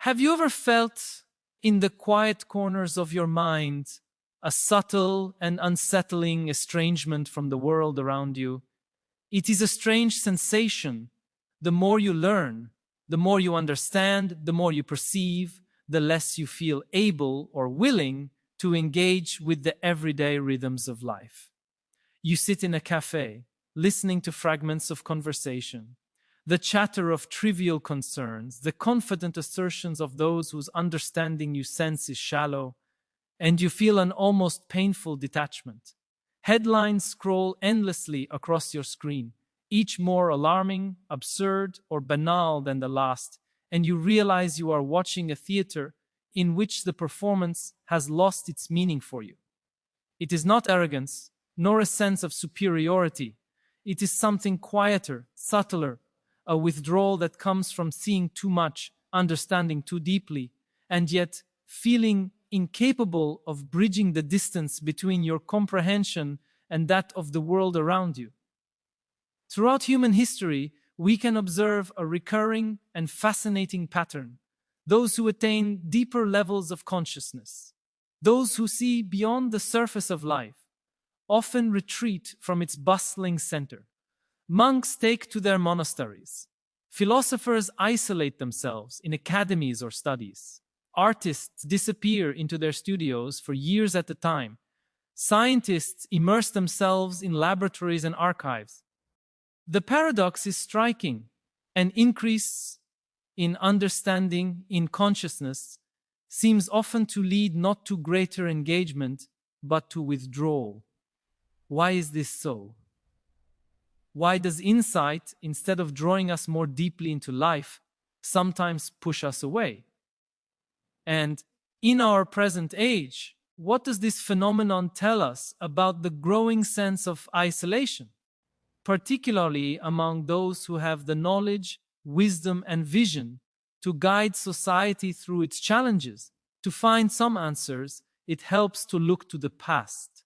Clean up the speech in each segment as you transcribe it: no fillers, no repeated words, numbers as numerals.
Have you ever felt in the quiet corners of your mind a subtle and unsettling estrangement from the world around you? It is a strange sensation. The more you learn, the more you understand, the more you perceive, the less you feel able or willing to engage with the everyday rhythms of life. You sit in a cafe, listening to fragments of conversation, the chatter of trivial concerns, the confident assertions of those whose understanding you sense is shallow, and you feel an almost painful detachment. Headlines scroll endlessly across your screen, each more alarming, absurd, or banal than the last, and you realize you are watching a theater in which the performance has lost its meaning for you. It is not arrogance, nor a sense of superiority. It is something quieter, subtler, a withdrawal that comes from seeing too much, understanding too deeply, and yet feeling incapable of bridging the distance between your comprehension and that of the world around you. Throughout human history, we can observe a recurring and fascinating pattern. Those who attain deeper levels of consciousness, those who see beyond the surface of life, often retreat from its bustling center. Monks take to their monasteries. Philosophers isolate themselves in academies or studies. Artists disappear into their studios for years at a time. Scientists immerse themselves in laboratories and archives. The paradox is striking. An increase in understanding, in consciousness, seems often to lead not to greater engagement, but to withdrawal. Why is this so? Why does insight, instead of drawing us more deeply into life, sometimes push us away? And in our present age, what does this phenomenon tell us about the growing sense of isolation, particularly among those who have the knowledge, wisdom, and vision to guide society through its challenges? To find some answers, it helps to look to the past.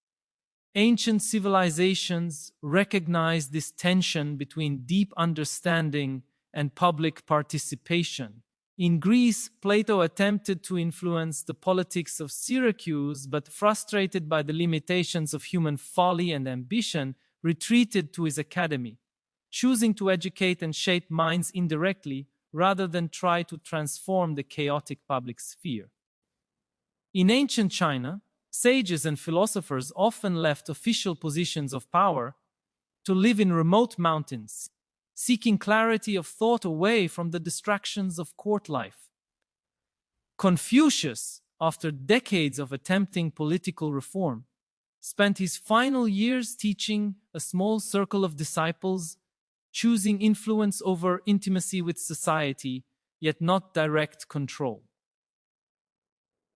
Ancient civilizations recognized this tension between deep understanding and public participation. In Greece, Plato attempted to influence the politics of Syracuse, but frustrated by the limitations of human folly and ambition, retreated to his academy, choosing to educate and shape minds indirectly rather than try to transform the chaotic public sphere. In ancient China, sages and philosophers often left official positions of power to live in remote mountains, seeking clarity of thought away from the distractions of court life. Confucius, after decades of attempting political reform, spent his final years teaching a small circle of disciples, choosing influence over intimacy with society, yet not direct control.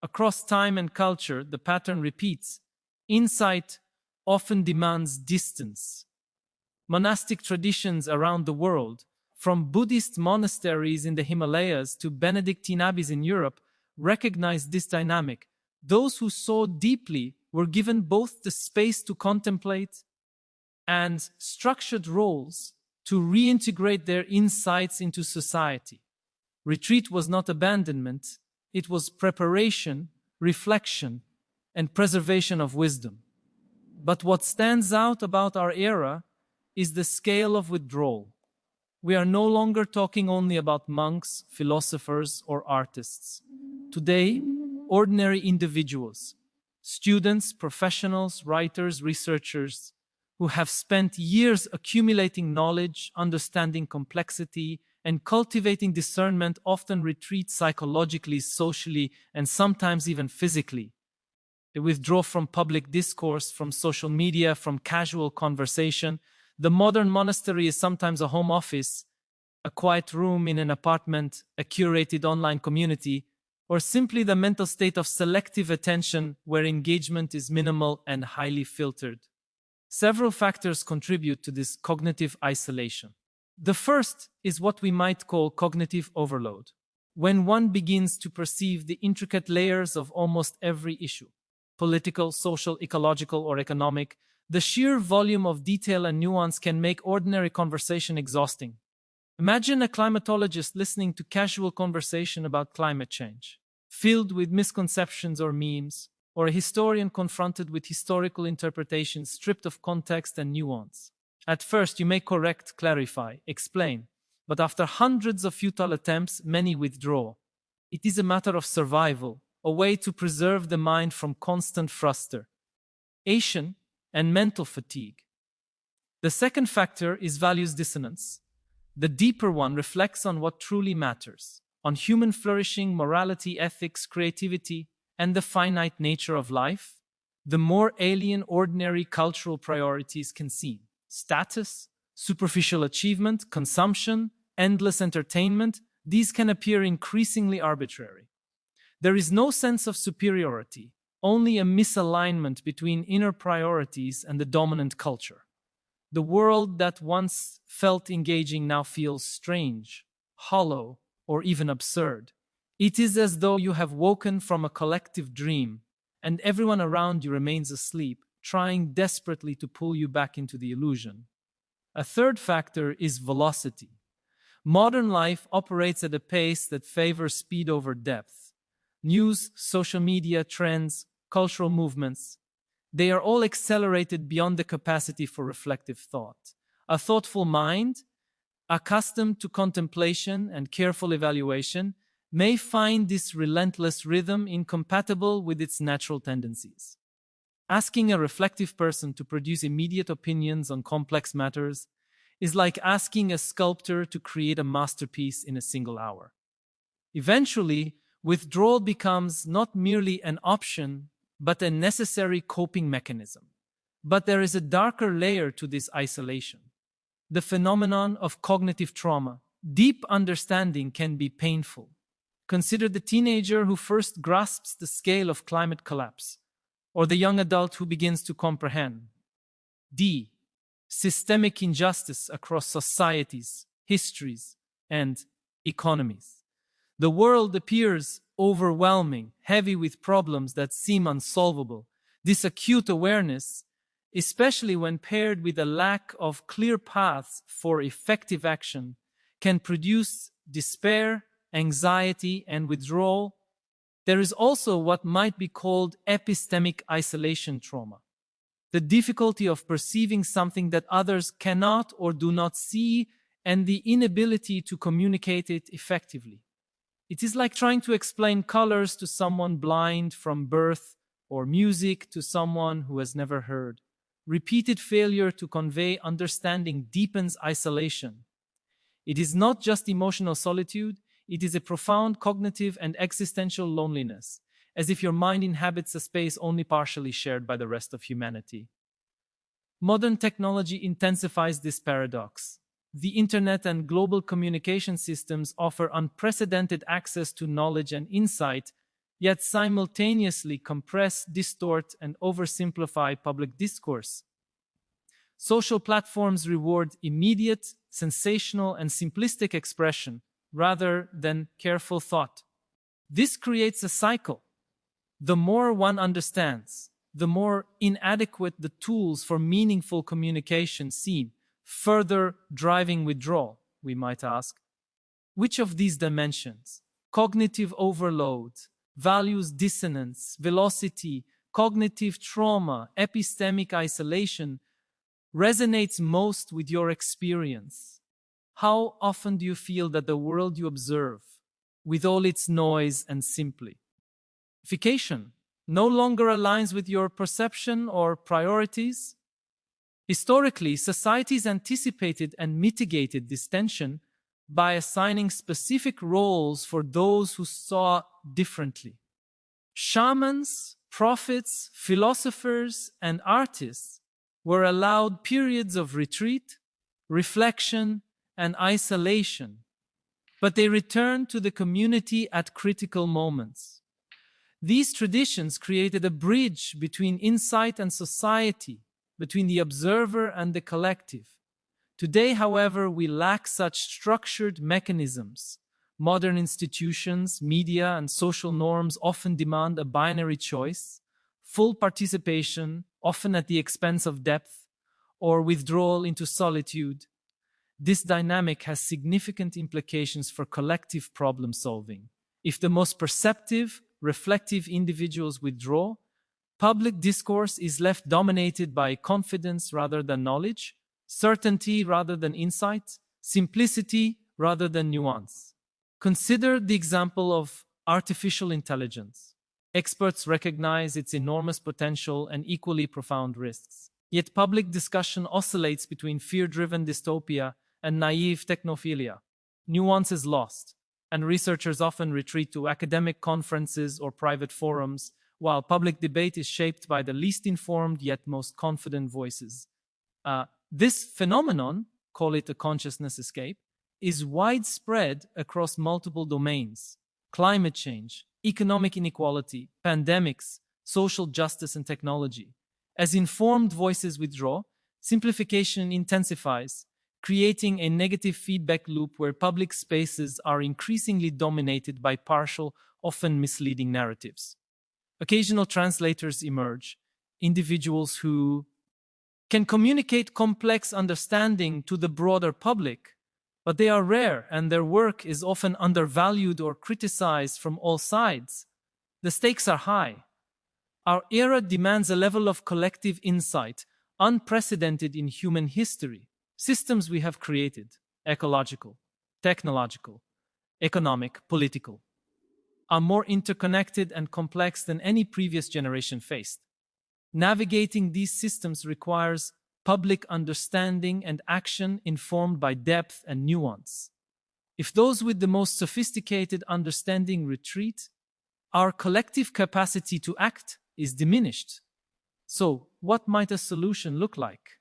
Across time and culture, the pattern repeats. Insight often demands distance. Monastic traditions around the world, from Buddhist monasteries in the Himalayas to Benedictine abbeys in Europe, recognize this dynamic. Those who saw deeply were given both the space to contemplate and structured roles to reintegrate their insights into society. Retreat was not abandonment, it was preparation, reflection, and preservation of wisdom. But what stands out about our era is the scale of withdrawal. We are no longer talking only about monks, philosophers, or artists. Today, ordinary individuals, students, professionals, writers, researchers, who have spent years accumulating knowledge, understanding complexity, and cultivating discernment often retreat psychologically, socially, and sometimes even physically. They withdraw from public discourse, from social media, from casual conversation. The modern monastery is sometimes a home office, a quiet room in an apartment, a curated online community, or simply the mental state of selective attention where engagement is minimal and highly filtered. Several factors contribute to this cognitive isolation. The first is what we might call cognitive overload, when one begins to perceive the intricate layers of almost every issue, political, social, ecological, or economic. The sheer volume of detail and nuance can make ordinary conversation exhausting. Imagine a climatologist listening to casual conversation about climate change, filled with misconceptions or memes, or a historian confronted with historical interpretations stripped of context and nuance. At first, you may correct, clarify, explain, but after hundreds of futile attempts, many withdraw. It is a matter of survival, a way to preserve the mind from constant frustration and mental fatigue. The second factor is values dissonance. The deeper one reflects on what truly matters, on human flourishing, morality, ethics, creativity, and the finite nature of life. The more alien ordinary cultural priorities can seem: status, superficial achievement, consumption, endless entertainment, these can appear increasingly arbitrary. There is no sense of superiority, only a misalignment between inner priorities and the dominant culture. The world that once felt engaging now feels strange, hollow, or even absurd. It is as though you have woken from a collective dream, and everyone around you remains asleep, trying desperately to pull you back into the illusion. A third factor is velocity. Modern life operates at a pace that favors speed over depth. News, social media, trends, cultural movements, they are all accelerated beyond the capacity for reflective thought. A thoughtful mind, accustomed to contemplation and careful evaluation, may find this relentless rhythm incompatible with its natural tendencies. Asking a reflective person to produce immediate opinions on complex matters is like asking a sculptor to create a masterpiece in a single hour. Eventually, withdrawal becomes not merely an option, but a necessary coping mechanism. But there is a darker layer to this isolation: the phenomenon of cognitive trauma. Deep understanding can be painful. Consider the teenager who first grasps the scale of climate collapse, or the young adult who begins to comprehend the systemic injustice across societies, histories, and economies. The world appears overwhelming, heavy with problems that seem unsolvable. This acute awareness, especially when paired with a lack of clear paths for effective action, can produce despair, anxiety, and withdrawal. There is also what might be called epistemic isolation trauma: the difficulty of perceiving something that others cannot or do not see, and the inability to communicate it effectively. It is like trying to explain colors to someone blind from birth, or music to someone who has never heard. Repeated failure to convey understanding deepens isolation. It is not just emotional solitude, it is a profound cognitive and existential loneliness, as if your mind inhabits a space only partially shared by the rest of humanity. Modern technology intensifies this paradox. The internet and global communication systems offer unprecedented access to knowledge and insight, yet simultaneously compress, distort, and oversimplify public discourse. Social platforms reward immediate, sensational, and simplistic expression rather than careful thought. This creates a cycle. The more one understands, the more inadequate the tools for meaningful communication seem, further driving withdrawal. We might ask, which of these dimensions, cognitive overload, values dissonance, velocity, cognitive trauma, epistemic isolation, resonates most with your experience? How often do you feel that the world you observe, with all its noise and simplification, no longer aligns with your perception or priorities? Historically, societies anticipated and mitigated this tension by assigning specific roles for those who saw differently. Shamans, prophets, philosophers, and artists were allowed periods of retreat, reflection, and isolation, but they returned to the community at critical moments. These traditions created a bridge between insight and society, between the observer and the collective. Today, however, we lack such structured mechanisms. Modern institutions, media, and social norms often demand a binary choice: full participation, often at the expense of depth, or withdrawal into solitude. This dynamic has significant implications for collective problem solving. If the most perceptive, reflective individuals withdraw, public discourse is left dominated by confidence rather than knowledge, certainty rather than insight, simplicity rather than nuance. Consider the example of artificial intelligence. Experts recognize its enormous potential and equally profound risks. Yet public discussion oscillates between fear-driven dystopia and naive technophilia. Nuance is lost, and researchers often retreat to academic conferences or private forums, while public debate is shaped by the least informed yet most confident voices. This phenomenon, call it a consciousness escape, is widespread across multiple domains: climate change, economic inequality, pandemics, social justice, and technology. As informed voices withdraw, simplification intensifies, creating a negative feedback loop where public spaces are increasingly dominated by partial, often misleading narratives. Occasional translators emerge, individuals who can communicate complex understanding to the broader public, but they are rare and their work is often undervalued or criticized from all sides. The stakes are high. Our era demands a level of collective insight unprecedented in human history. Systems we have created, ecological, technological, economic, political, are more interconnected and complex than any previous generation faced. Navigating these systems requires public understanding and action informed by depth and nuance. If those with the most sophisticated understanding retreat, our collective capacity to act is diminished. So, what might a solution look like?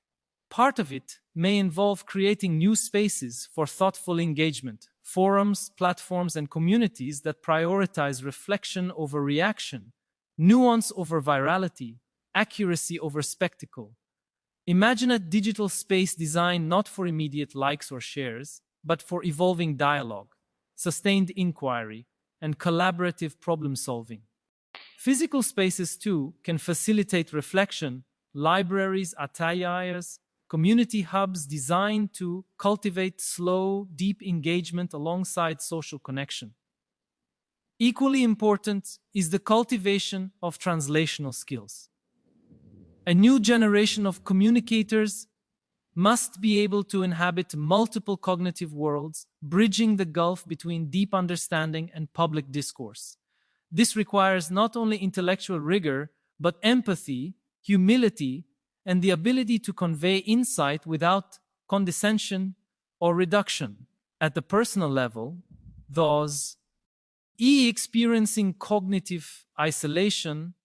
Part of it may involve creating new spaces for thoughtful engagement, forums, platforms, and communities that prioritize reflection over reaction, nuance over virality, accuracy over spectacle. Imagine a digital space designed not for immediate likes or shares, but for evolving dialogue, sustained inquiry, and collaborative problem solving. Physical spaces, too, can facilitate reflection: libraries, ateliers, community hubs designed to cultivate slow, deep engagement alongside social connection. Equally important is the cultivation of translational skills. A new generation of communicators must be able to inhabit multiple cognitive worlds, bridging the gulf between deep understanding and public discourse. This requires not only intellectual rigor, but empathy, humility, and the ability to convey insight without condescension or reduction. At the personal level, those experiencing cognitive isolation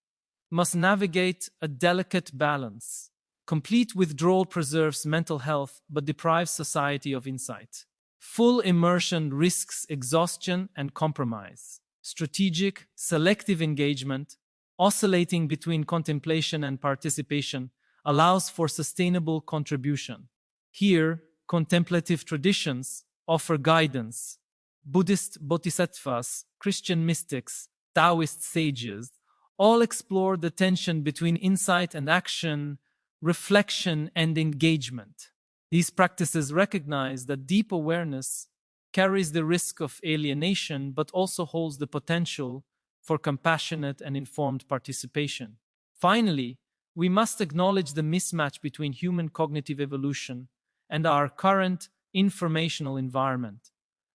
must navigate a delicate balance. Complete withdrawal preserves mental health but deprives society of insight. Full immersion risks exhaustion and compromise. Strategic, selective engagement, oscillating between contemplation and participation, allows for sustainable contribution. Here, contemplative traditions offer guidance. Buddhist bodhisattvas, Christian mystics, Taoist sages all explore the tension between insight and action, reflection and engagement. These practices recognize that deep awareness carries the risk of alienation but also holds the potential for compassionate and informed participation. Finally, we must acknowledge the mismatch between human cognitive evolution and our current informational environment.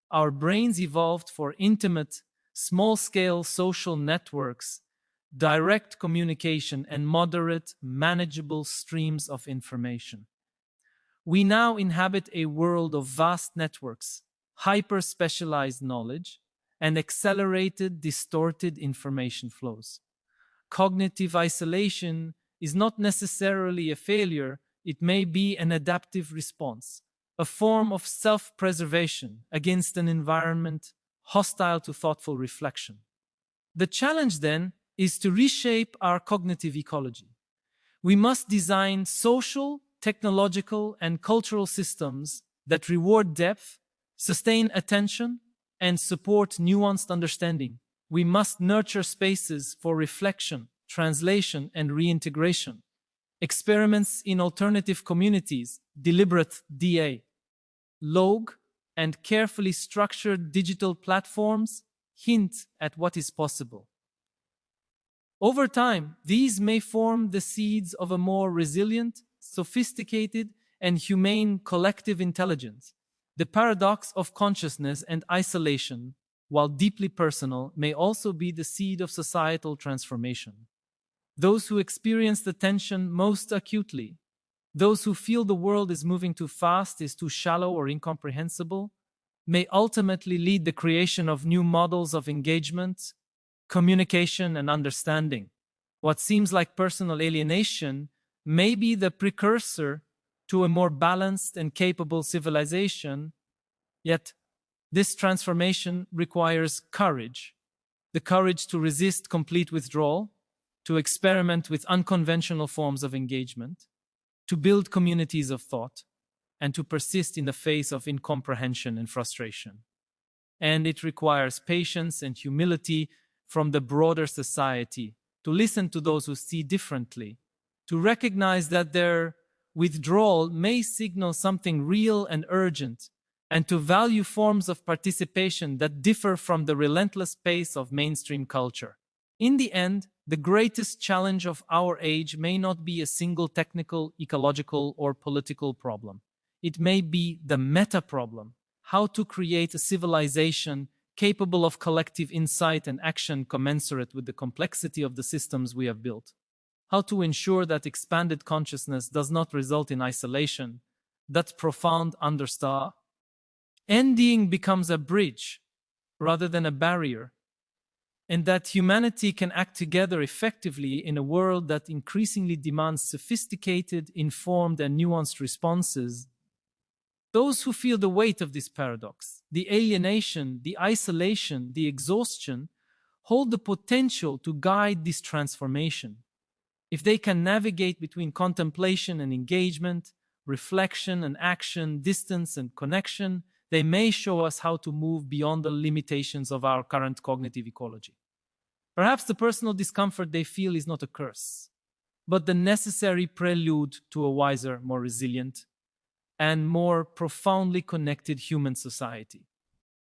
Our brains evolved for intimate, small-scale social networks, direct communication, and moderate, manageable streams of information. We now inhabit a world of vast networks, hyper-specialized knowledge, and accelerated, distorted information flows. Cognitive isolation is not necessarily a failure, it may be an adaptive response, a form of self-preservation against an environment hostile to thoughtful reflection. The challenge, then, is to reshape our cognitive ecology. We must design social, technological, and cultural systems that reward depth, sustain attention, and support nuanced understanding. We must nurture spaces for reflection, translation, and reintegration. Experiments in alternative communities, deliberate DA, log, and carefully structured digital platforms hint at what is possible. Over time, these may form the seeds of a more resilient, sophisticated, and humane collective intelligence. The paradox of consciousness and isolation, while deeply personal, may also be the seed of societal transformation. Those who experience the tension most acutely, those who feel the world is moving too fast, is too shallow or incomprehensible, may ultimately lead the creation of new models of engagement, communication, and understanding. What seems like personal alienation may be the precursor to a more balanced and capable civilization, yet this transformation requires courage, the courage to resist complete withdrawal, to experiment with unconventional forms of engagement, to build communities of thought, and to persist in the face of incomprehension and frustration. And it requires patience and humility from the broader society, to listen to those who see differently, to recognize that their withdrawal may signal something real and urgent, and to value forms of participation that differ from the relentless pace of mainstream culture. In the end, the greatest challenge of our age may not be a single technical, ecological, or political problem. It may be the meta-problem: how to create a civilization capable of collective insight and action commensurate with the complexity of the systems we have built. How to ensure that expanded consciousness does not result in isolation, that profound understanding becomes a bridge rather than a barrier, and that humanity can act together effectively in a world that increasingly demands sophisticated, informed, and nuanced responses. Those who feel the weight of this paradox, the alienation, the isolation, the exhaustion, hold the potential to guide this transformation. If they can navigate between contemplation and engagement, reflection and action, distance and connection, they may show us how to move beyond the limitations of our current cognitive ecology. Perhaps the personal discomfort they feel is not a curse, but the necessary prelude to a wiser, more resilient, and more profoundly connected human society.